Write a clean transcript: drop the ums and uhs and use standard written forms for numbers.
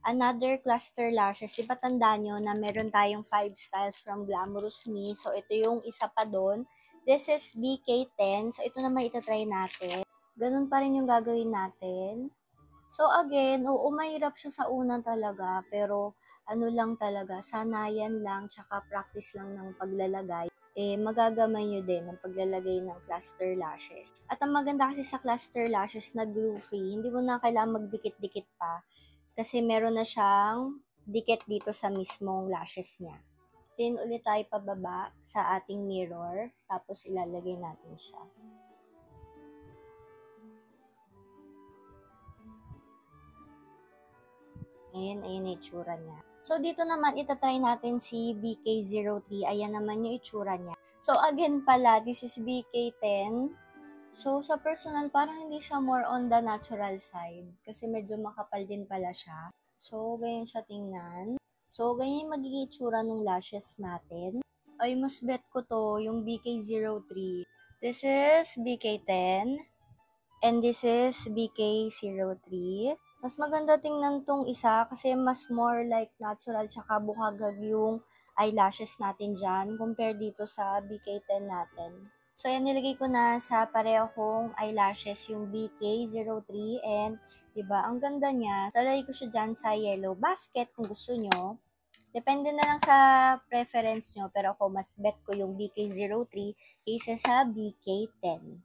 another cluster lashes. Di ba tandaan nyo na meron tayong 5 styles from Glamorous Me. So, ito yung isa pa doon. This is BK10. So, ito naman itatry natin. Ganun pa rin yung gagawin natin. So, again, oo, mahirap siya sa una talaga. Pero, ano lang talaga, sanayan lang, tsaka practice lang ng paglalagay. Magagamay nyo din ang paglalagay ng cluster lashes. At ang maganda kasi sa cluster lashes na glue-free, hindi mo na kailangan magdikit-dikit pa. Kasi meron na siyang dikit dito sa mismong lashes niya. Then, ulit tayo pababa sa ating mirror. Tapos, ilalagay natin siya. Ayan yung itsura niya. So, dito naman, itatry natin si BK03. Ayan naman yung itsura niya. So, again pala, this is BK10. So, sa personal, parang hindi siya more on the natural side. Kasi medyo makapal din pala siya. So, ganyan siya tingnan. So, ganyan yung magiging itsura ng lashes natin. Ay, mas bet ko to, yung BK03. This is BK10. And this is BK03. Mas maganda tingnan tong isa kasi mas more like natural tsaka buhagag yung eyelashes natin dyan compare dito sa BK10 natin. So, yan, nilagay ko na sa pareho kong eyelashes yung BK03 and, diba, ang ganda niya. So, lalagay ko siya dyan sa yellow basket kung gusto nyo. Depende na lang sa preference nyo, pero ako mas bet ko yung BK03 kaysa sa BK10.